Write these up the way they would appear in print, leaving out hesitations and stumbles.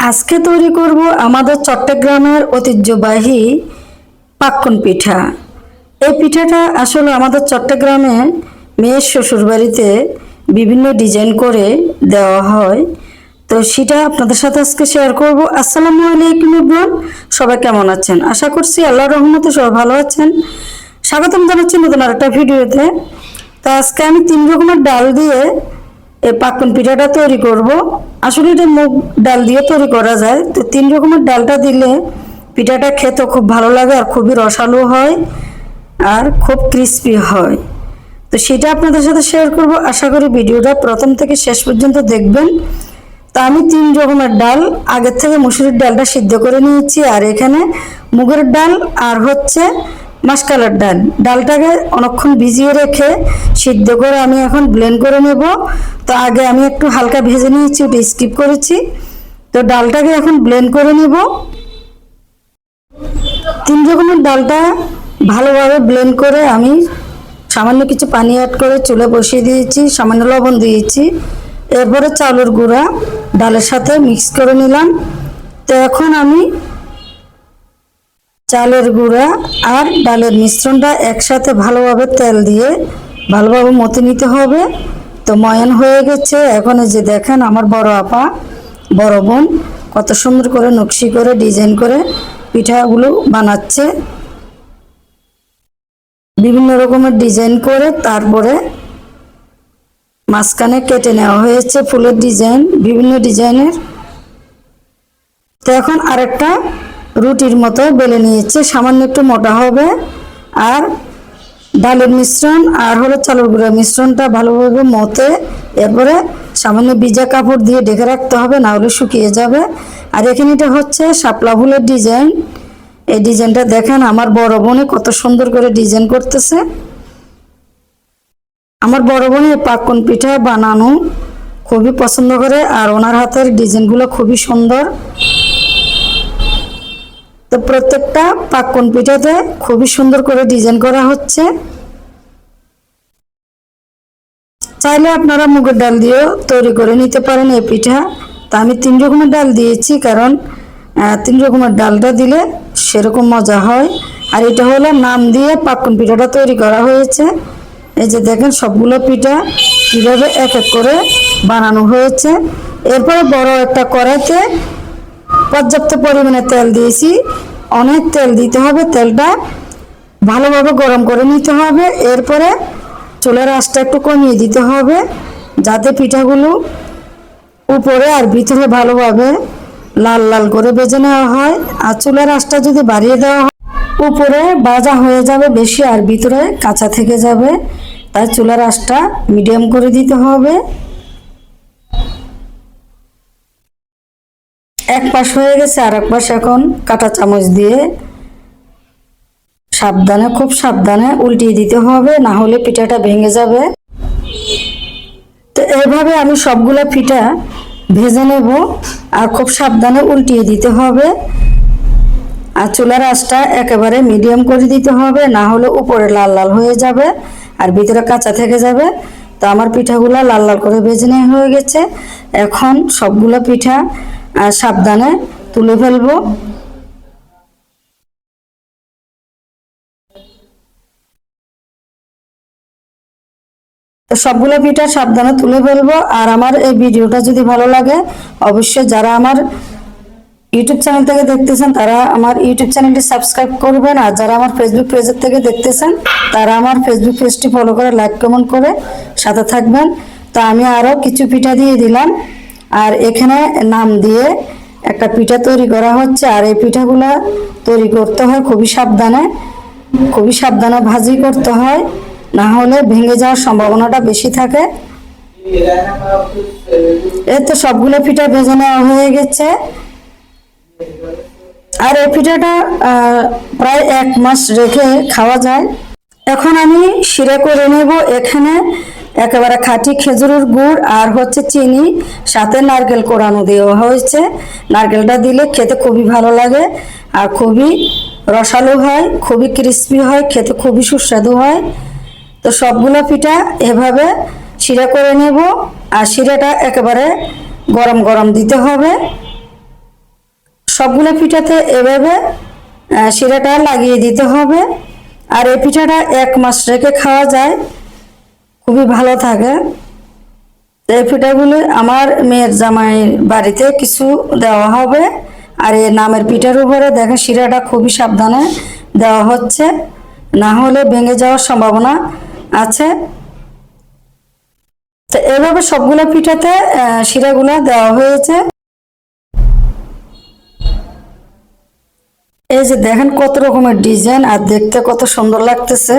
আজকে তৈরি করব আমাদের চট্টগ্রামের ঐতিহ্যবাহী পাক্কন পিঠা। এই পিঠাটা আসলে আমাদের চট্টগ্রামে মেয়ের শ্বশুর বাড়িতে বিভিন্ন ডিজাইন করে দেওয়া হয়। তো সেটা আপনাদের সাথে আজকে শেয়ার করব। আসসালামু আলাইকুম এভরিওয়ান, সবাই কেমন আছেন? আশা করছি আল্লাহর রহমতে সবাই ভালো আছেন। স্বাগতম জানাচ্ছি নতুন আরেকটা ভিডিওতে। তো আজকে আমি 3 রকমের ডাল দিয়ে এই পাক্কন পিঠাটা তৈরি করব। আসলে এটা মুগ ডাল দিয়ে তৈরি করা যায়। তো 3 রকমের ডালটা দিলে পিঠাটা খেতে খুব ভালো লাগে আর খুবই রসালো হয় আর খুব ক্রিস্পি হয়। তো সেটা আপনাদের সাথে শেয়ার করব। আশা করি ভিডিওটা প্রথম থেকে শেষ পর্যন্ত দেখবেন। তা আমি 3 রকমের ডাল আগের থেকে মসুরির ডালটা সিদ্ধ করে নিয়েছি, আর এখানে মুগের ডাল আর হচ্ছে মাসকলার ডাল। ডালটাকে অনেকক্ষণ ভিজিয়ে রেখে সিদ্ধ করে আমি এখন ব্লেন্ড করে নেব। তো আগে আমি একটু হালকা ভেজে নিয়েছি, ওটা স্কিপ করেছি। তো ডালটাকে এখন ব্লেন্ড করে নেব। 3 রকমের ডালটা ভালোভাবে ব্লেন্ড করে আমি সামান্য কিছু পানি অ্যাড করে চুলে বসিয়ে দিয়েছি, সামান্য লবণ দিয়েছি। এরপরে চাউলের গুঁড়া ডালের সাথে মিক্স করে নিলাম। তো এখন আমি চালের গুঁড়া আর ডালের মিশ্রণটা একসাথে ভালোভাবে তেল দিয়ে ভালোভাবে মথে নিতে হবে। তো ময়ান হয়ে গেছে। এখন এই যে দেখেন আমার বড় আপা বড় বোন কত সুন্দর করে নকশি করে ডিজাইন করে পিঠাগুলো বানাচ্ছে। বিভিন্ন রকমের ডিজাইন করে তারপরে মাঝখানে কেটে নেওয়া হয়েছে ফুলের ডিজাইন, বিভিন্ন ডিজাইনের। তো এখন আরেকটা রুটির মতো বেলে নিয়েছে, সামান্য একটু মোটা হবে। আর ডালের মিশ্রণ আর হলো চালের গুঁড়ার মিশ্রণটা ভালোভাবে মতে এরপরে সামান্য ভিজা কাপড় দিয়ে ঢেকে রাখতে হবে, না হলে শুকিয়ে যাবে। আর এখানে এটা হচ্ছে শাপলা ফুলের ডিজাইন। এই ডিজাইনটা দেখেন আমার বড় বোনে কত সুন্দর করে ডিজাইন করতেছে। আমার বড় বোনে পাক্কন পিঠা বানানো খুবই পছন্দ করে, আর ওনার হাতের ডিজাইনগুলো খুবই সুন্দর। তো প্রত্যেকটা পাক্কন পিঠাতে খুবই সুন্দর করে ডিজাইন করা হচ্ছে। চাইলে আপনারা মুগের ডাল দিয়েও তৈরি করে নিতে পারেন এই পিঠা। তা আমি 3 রকমের ডাল দিয়েছি, কারণ 3 রকমের ডালটা দিলে সেরকম মজা হয়। আর এটা হলো নাম দিয়ে পাক্কন পিঠাটা তৈরি করা হয়েছে। এই যে দেখেন সবগুলো পিঠা কীভাবে এক এক করে বানানো হয়েছে। এরপরে বড় একটা কড়াইতে পর্যাপ্ত পরিমাণে তেল দিয়েছি। অনেক তেল দিতে হবে, তেলটা ভালোভাবে গরম করে নিতে হবে। এরপরে চুলার আঁচটা একটু কমিয়ে দিতে হবে, যাতে পিঠাগুলো উপরে আর ভিতরে ভালোভাবে লাল লাল করে ভেজে নেওয়া হয়। আর চুলার আঁচটা যদি বাড়িয়ে দেওয়া হয় উপরে ভাজা হয়ে যাবে বেশি আর ভিতরে কাঁচা থেকে যাবে। তাই চুলার আঁচটা মিডিয়াম করে দিতে হবে। এক পাশ হয়ে গেছে, আর এক পাশ এখন কাঁটা চামচ দিয়ে সাবধানে খুব সাবধানে উল্টিয়ে দিতে হবে, না হলে পিঠাটা ভেঙে যাবে। তো এইভাবে আমি সবগুলো পিঠা ভেজে নেব, আর খুব সাবধানে উল্টিয়ে দিতে হবে। আর চুলার আঁচটা একেবারে মিডিয়াম করে দিতে হবে, না হলে উপরে লাল লাল হয়ে যাবে আর ভিতরে কাঁচা থেকে যাবে। তো আমার পিঠাগুলো লাল লাল করে ভেজে নেওয়া হয়ে গেছে। এখন সবগুলো পিঠা সাবধানে তুলে ফেলবো। তো সবগুলো পিঠা সাবধানে তুলে ফেলবো। আর আমার এই ভিডিওটা যদি ভালো লাগে অবশ্যই যারা আমার ইউটিউব চ্যানেল থেকে দেখতেছেন তারা আমার ইউটিউব চ্যানেলটি সাবস্ক্রাইব করবেন, আর যারা আমার ফেসবুক পেজের থেকে দেখতেছেন তারা আমার ফেসবুক পেজটি ফলো করে লাইক কমেন্ট করে সাথে থাকবেন। তো আমি আরও কিছু পিঠা দিয়ে দিলাম, আর এখানে নাম দিয়ে একটা পিঠা তৈরি করা হচ্ছে। আর এই পিঠাগুলা তৈরি করতে হয় খুবই সাবধানে ভাজি করতে হয়, না হলে ভেঙে যাওয়ার সম্ভাবনাটা বেশি থাকে। এই তো সবগুলো পিঠা ভেজে নেওয়া হয়ে গেছে। আর এই পিঠাটা প্রায় 1 মাস রেখে খাওয়া যায়। এখন আমি শিরা করে নেব। এখানে একেবারে খাঁটি খেজুরের গুড় আর হচ্ছে চিনি, সাথে নারকেল কোড়ানো দেওয়া হয়েছে। নারকেলটা দিলে খেতে খুবই ভালো লাগে আর খুবই রসালো হয়, খুবই ক্রিস্পি হয়, খেতে খুবই সুস্বাদু হয়। তো সবগুলো পিঠা এভাবে শিরা করে নেব। আর শিরাটা একেবারে গরম গরম দিতে হবে। সবগুলো পিঠাতে এভাবে শিরাটা লাগিয়ে দিতে হবে। আর এই পিঠাটা 1 মাস রেখে খাওয়া যায়, খুবই ভালো থাকে। এই পিঠাগুলো আমার মেয়ের জামাইয়ের বাড়িতে কিছু দেওয়া হবে। আর এই নামের পিঠার উপরে দেখেন শিরাটা খুবই সাবধানে দেওয়া হচ্ছে, না হলে ভেঙে যাওয়ার সম্ভাবনা আছে। তো এভাবে সবগুলো পিঠাতে শিরাগুলো দেওয়া হয়েছে। এই যে দেখেন কত রকমের ডিজাইন, আর দেখতে কত সুন্দর লাগতেছে।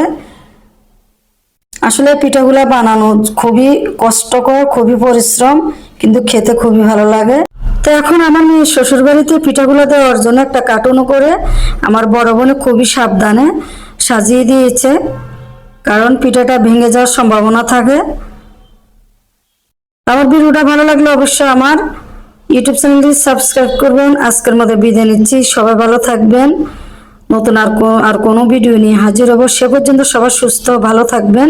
আসলে পিঠাগুলা বানানো খুবই কষ্টকর, খুবই পরিশ্রম, কিন্তু খেতে খুবই ভালো লাগে। তো এখন আমার মেয়ের শ্বশুর বাড়িতে পিঠাগুলো দেওয়ার জন্য একটা কার্টুনও করে আমার বড় বোনে খুবই সাবধানে সাজিয়ে দিয়েছে, কারণ পিঠাটা ভেঙে যাওয়ার সম্ভাবনা থাকে। আমার ভিডিওটা ভালো লাগলে অবশ্যই আমার ইউটিউব চ্যানেলটি সাবস্ক্রাইব করবেন। আজকের মতো বিদায় নিচ্ছি, সবাই ভালো থাকবেন। নতুন আর কোনো ভিডিও নিয়ে হাজির হব। সে পর্যন্ত সবাই সুস্থ ভালো থাকবেন।